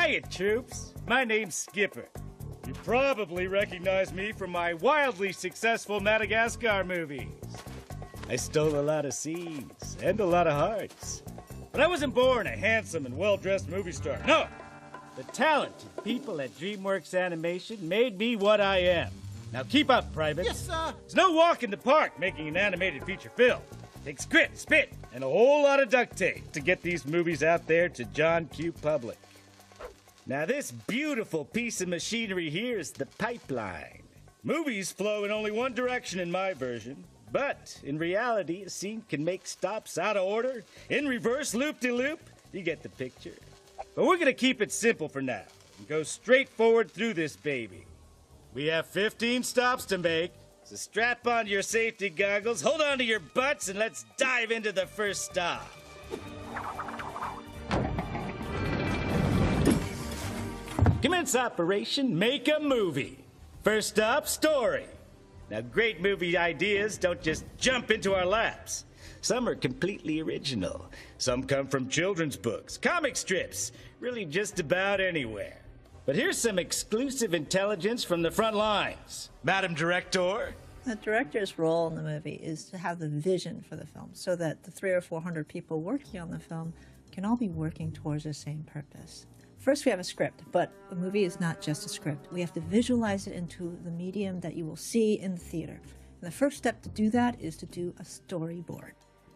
Hiya, troops. My name's Skipper. You probably recognize me from my wildly successful Madagascar movies. I stole a lot of scenes and a lot of hearts. But I wasn't born a handsome and well-dressed movie star. No! The talented people at DreamWorks Animation made me what I am. Now keep up, privates. Yes, sir. It's no walk in the park making an animated feature film. Takes grit, spit, and a whole lot of duct tape to get these movies out there to John Q. Public. Now this beautiful piece of machinery here is the pipeline. Movies flow in only one direction in my version, but in reality a scene can make stops out of order, in reverse, loop-de-loop. You get the picture. But we're gonna keep it simple for now and go straight forward through this baby. We have 15 stops to make, so strap on your safety goggles, hold on to your butts, and let's dive into the first stop. Commence operation, make a movie. First up, story. Now, great movie ideas don't just jump into our laps. Some are completely original. Some come from children's books, comic strips, really just about anywhere. But here's some exclusive intelligence from the front lines. Madam Director? The director's role in the movie is to have the vision for the film so that the 300 or 400 people working on the film can all be working towards the same purpose. First, we have a script, but the movie is not just a script. We have to visualize it into the medium that you will see in the theater. And the first step to do that is to do a storyboard.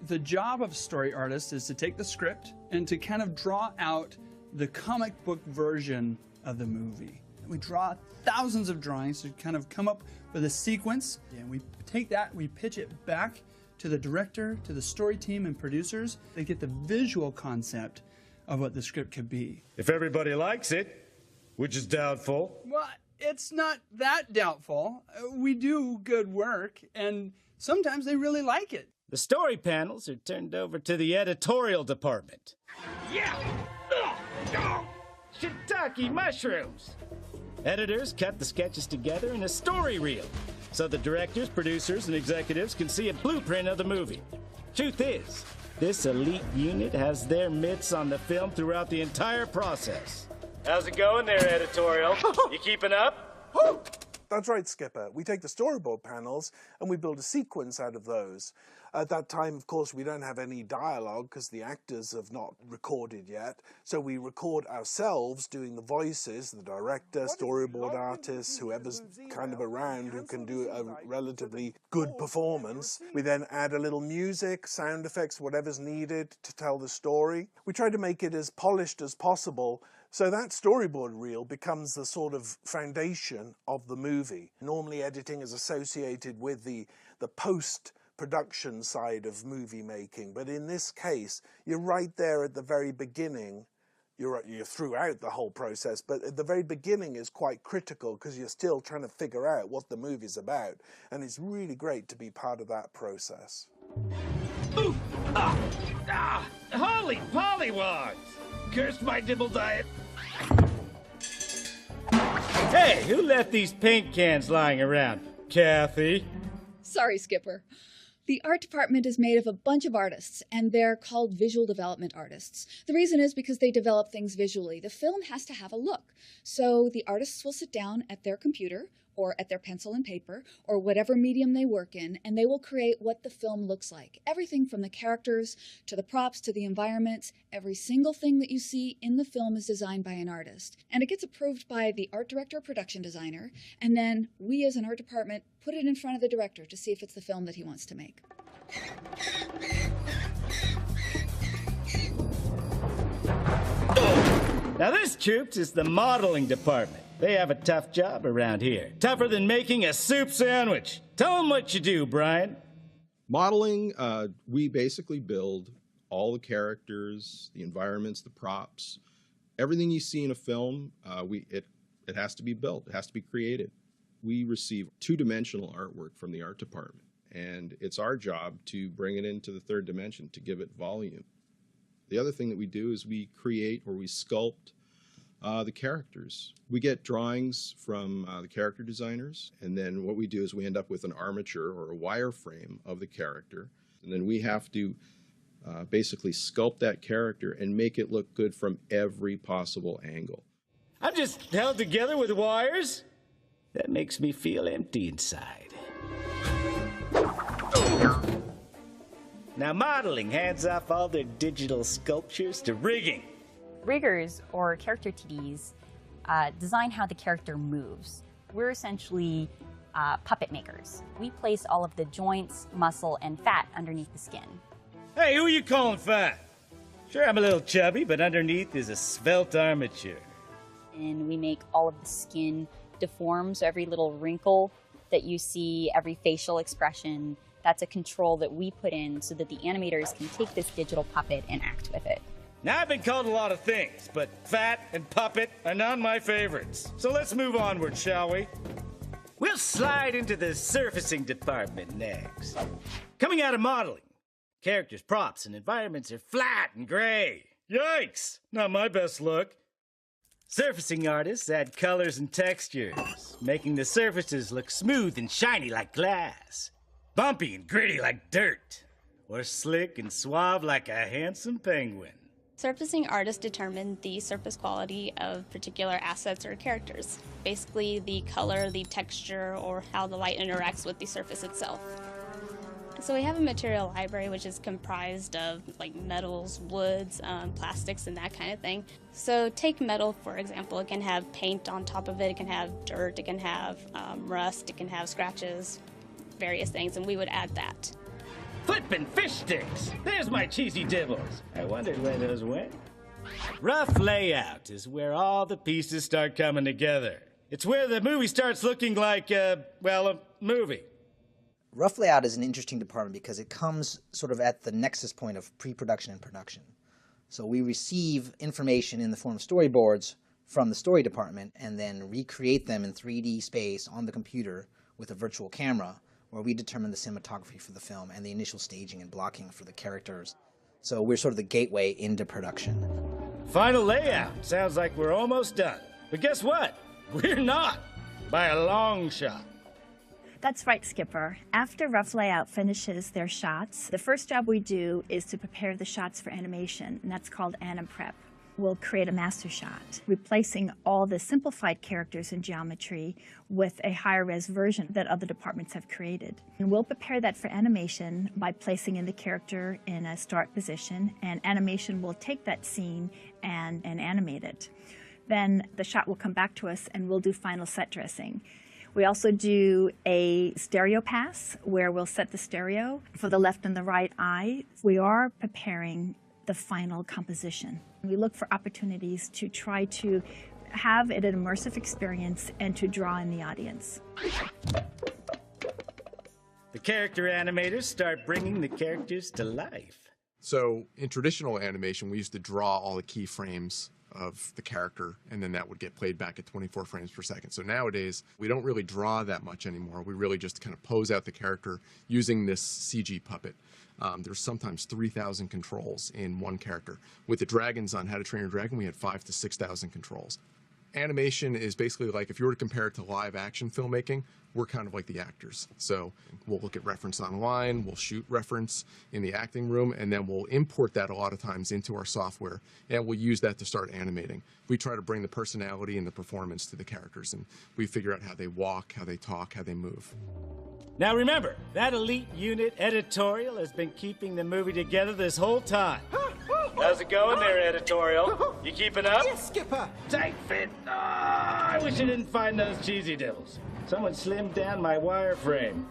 The job of a story artist is to take the script and to kind of draw out the comic book version of the movie. We draw thousands of drawings to kind of come up with a sequence, and we take that, we pitch it back to the director, to the story team and producers. They get the visual concept of what the script could be. If everybody likes it, which is doubtful. Well, it's not that doubtful. We do good work, and sometimes they really like it. The story panels are turned over to the editorial department. Yeah! Shiitake mushrooms! Editors cut the sketches together in a story reel, so the directors, producers, and executives can see a blueprint of the movie. Truth is, this elite unit has their mitts on the film throughout the entire process. How's it going there, editorial? You keeping up? That's right, Skipper. We take the storyboard panels and we build a sequence out of those. At that time, of course, we don't have any dialogue because the actors have not recorded yet. So we record ourselves doing the voices, the director, storyboard artists, whoever's kind of around who can do a relatively good performance. We then add a little music, sound effects, whatever's needed to tell the story. We try to make it as polished as possible, so that storyboard reel becomes the sort of foundation of the movie. Normally editing is associated with the post-production side of movie making, but in this case, you're right there at the very beginning. You're throughout the whole process, but at the very beginning is quite critical because you're still trying to figure out what the movie's about, and it's really great to be part of that process. Ooh! Holy pollywogs! Curse my dibble diet. Hey, who left these paint cans lying around? Kathy? Sorry, Skipper. The art department is made of a bunch of artists, and they're called visual development artists. The reason is because they develop things visually. The film has to have a look. So the artists will sit down at their computer, or at their pencil and paper, or whatever medium they work in, and they will create what the film looks like. Everything from the characters, to the props, to the environments, every single thing that you see in the film is designed by an artist. And it gets approved by the art director or production designer, and then we as an art department put it in front of the director to see if it's the film that he wants to make. Now this, troops, is the modeling department. They have a tough job around here. Tougher than making a soup sandwich. Tell them what you do, Brian. Modeling, we basically build all the characters, the environments, the props. Everything you see in a film, it has to be built. It has to be created. We receive two-dimensional artwork from the art department, and it's our job to bring it into the third dimension, to give it volume. The other thing that we do is we create or we sculpt the characters. We get drawings from the character designers, and then what we do is we end up with an armature or a wireframe of the character, and then we have to basically sculpt that character and make it look good from every possible angle. I'm just held together with wires. That makes me feel empty inside. Now modeling hands off all their digital sculptures to rigging. Riggers, or character TDs, design how the character moves. We're essentially puppet makers. We place all of the joints, muscle, and fat underneath the skin. Hey, who are you calling fat? Sure, I'm a little chubby, but underneath is a svelte armature. And we make all of the skin deform, so every little wrinkle that you see, every facial expression, that's a control that we put in so that the animators can take this digital puppet and act with it. Now, I've been called a lot of things, but fat and puppet are not my favorites. So let's move onward, shall we? We'll slide into the surfacing department next. Coming out of modeling, characters, props, and environments are flat and gray. Yikes! Not my best look. Surfacing artists add colors and textures, making the surfaces look smooth and shiny like glass, bumpy and gritty like dirt, or slick and suave like a handsome penguin. Surfacing artists determine the surface quality of particular assets or characters. Basically, the color, the texture, or how the light interacts with the surface itself. So we have a material library which is comprised of like metals, woods, plastics, and that kind of thing. So take metal, for example. It can have paint on top of it, it can have dirt, it can have rust, it can have scratches, various things, and we would add that. Flippin' fish sticks! There's my cheesy dibbles. I wondered where those went. Rough layout is where all the pieces start coming together. It's where the movie starts looking like, well, a movie. Rough layout is an interesting department because it comes sort of at the nexus point of pre-production and production. So we receive information in the form of storyboards from the story department and then recreate them in 3D space on the computer with a virtual camera, where we determine the cinematography for the film and the initial staging and blocking for the characters. So we're sort of the gateway into production. Final layout. Sounds like we're almost done. But guess what? We're not. By a long shot. That's right, Skipper. After rough layout finishes their shots, the first job we do is to prepare the shots for animation, and that's called anim prep. We'll create a master shot, replacing all the simplified characters in geometry with a higher res version that other departments have created. And we'll prepare that for animation by placing in the character in a start position, and animation will take that scene and animate it. Then the shot will come back to us and we'll do final set dressing. We also do a stereo pass where we'll set the stereo for the left and the right eye. We are preparing the final composition. We look for opportunities to try to have it an immersive experience and to draw in the audience. The character animators start bringing the characters to life. So in traditional animation, we used to draw all the keyframes of the character, and then that would get played back at 24 frames per second. So nowadays, we don't really draw that much anymore. We really just kind of pose out the character using this CG puppet. There's sometimes 3,000 controls in one character. With the dragons on How to Train Your Dragon, we had 5,000 to 6,000 controls. Animation is basically like, if you were to compare it to live action filmmaking, we're kind of like the actors. So we'll look at reference online, we'll shoot reference in the acting room, and then we'll import that a lot of times into our software, and we'll use that to start animating. We try to bring the personality and the performance to the characters, and we figure out how they walk, how they talk, how they move. Now remember, that elite unit editorial has been keeping the movie together this whole time. How's it going there, editorial? You keeping up? Yes, Skipper. Tight fit. Oh, I wish I didn't find those cheesy devils. Someone slimmed down my wireframe.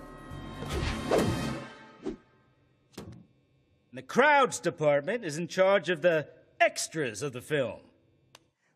The crowds department is in charge of the extras of the film.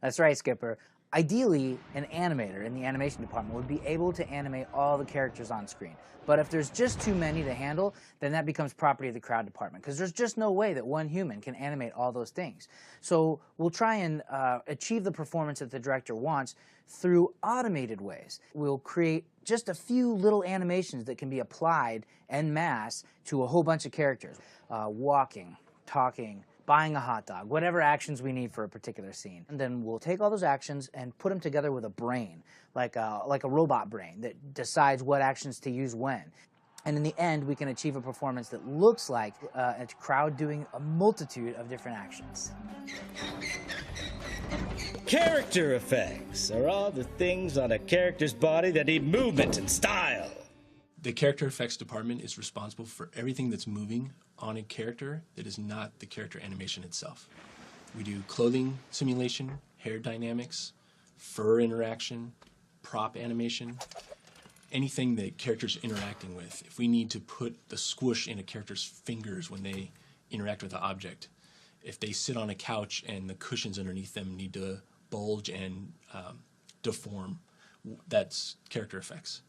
That's right, Skipper. Ideally, an animator in the animation department would be able to animate all the characters on screen. But if there's just too many to handle, then that becomes property of the crowd department, because there's just no way that one human can animate all those things. So we'll try and achieve the performance that the director wants through automated ways. We'll create just a few little animations that can be applied en masse to a whole bunch of characters. Walking, talking, buying a hot dog, whatever actions we need for a particular scene. And then we'll take all those actions and put them together with a brain, like a robot brain that decides what actions to use when. And in the end, we can achieve a performance that looks like a crowd doing a multitude of different actions. Character effects are all the things on a character's body that need movement and style. The character effects department is responsible for everything that's moving on a character that is not the character animation itself. We do clothing simulation, hair dynamics, fur interaction, prop animation, anything that characters are interacting with. If we need to put the squish in a character's fingers when they interact with the object, if they sit on a couch and the cushions underneath them need to bulge and deform, that's character effects.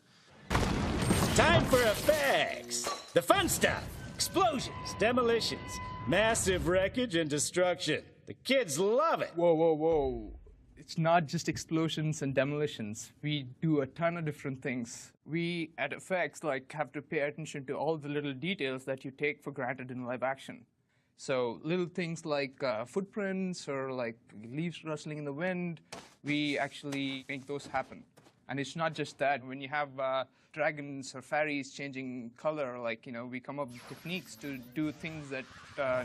Time for effects! The fun stuff! Explosions, demolitions, massive wreckage and destruction. The kids love it! Whoa, whoa, whoa. It's not just explosions and demolitions. We do a ton of different things. We, at effects, have to pay attention to all the little details that you take for granted in live action. So little things like footprints or leaves rustling in the wind, we actually make those happen. And it's not just that. When you have dragons or fairies changing color, we come up with techniques to do things that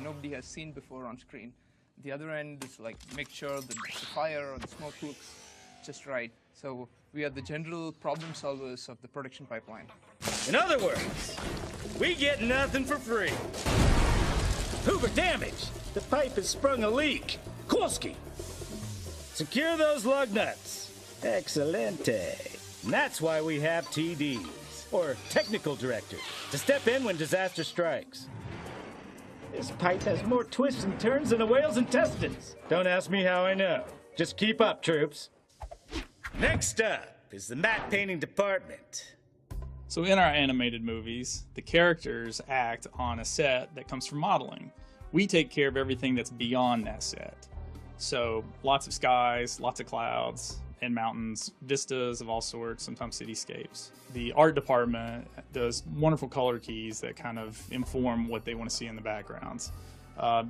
nobody has seen before on screen. The other end is make sure that the fire or the smoke looks just right. So we are the general problem solvers of the production pipeline. In other words, we get nothing for free. Hoover damage! The pipe has sprung a leak. Kowalski! Secure those lug nuts. Excelente. And that's why we have TDs, or technical directors, to step in when disaster strikes. This pipe has more twists and turns than a whale's intestines. Don't ask me how I know. Just keep up, troops. Next up is the matte painting department. So in our animated movies, the characters act on a set that comes from modeling. We take care of everything that's beyond that set. So lots of skies, lots of clouds, and mountains, vistas of all sorts, sometimes cityscapes. The art department does wonderful color keys that kind of inform what they want to see in the backgrounds.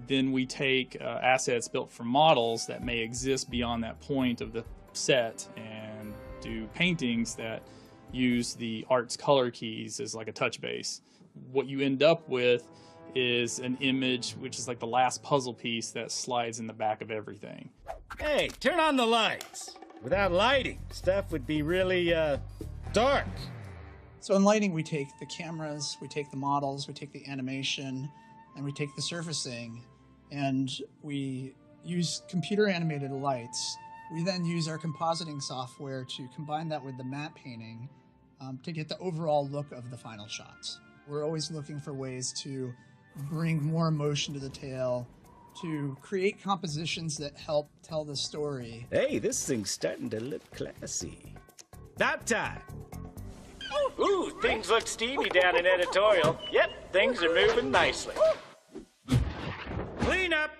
Then we take assets built from models that may exist beyond that point of the set and do paintings that use the art's color keys as like a touch base. What you end up with is an image which is like the last puzzle piece that slides in the back of everything. Hey, turn on the lights. Without lighting, stuff would be really, dark. So in lighting, we take the cameras, we take the models, we take the animation, and we take the surfacing, and we use computer animated lights. We then use our compositing software to combine that with the matte painting to get the overall look of the final shots. We're always looking for ways to bring more emotion to the tale, to create compositions that help tell the story. Hey, this thing's starting to look classy. About time. Ooh, things look steamy down in editorial. Yep, things are moving nicely. Clean up.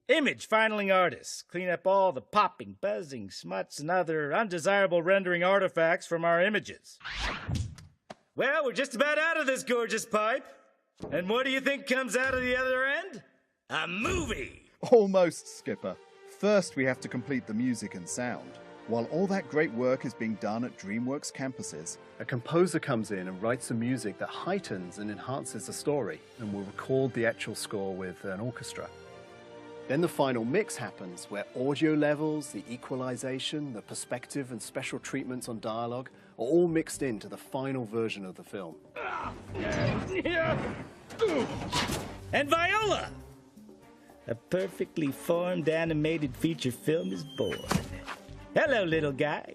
Image filing artists. Clean up all the popping, buzzing, smuts, and other undesirable rendering artifacts from our images. Well, we're just about out of this gorgeous pipe. And what do you think comes out of the other end? A movie! Almost, Skipper. First, we have to complete the music and sound. While all that great work is being done at DreamWorks campuses, a composer comes in and writes some music that heightens and enhances the story, and will record the actual score with an orchestra. Then the final mix happens, where audio levels, the equalization, the perspective and special treatments on dialogue are all mixed into the final version of the film. And Viola! A perfectly formed animated feature film is born. Hello, little guy.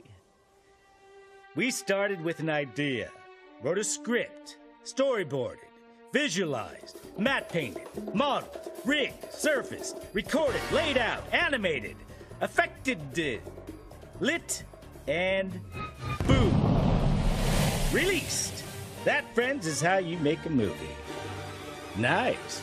We started with an idea, wrote a script, storyboarded, visualized, matte painted, modeled, rigged, surfaced, recorded, laid out, animated, affected, lit, and boom. Released. That, friends, is how you make a movie. Nice.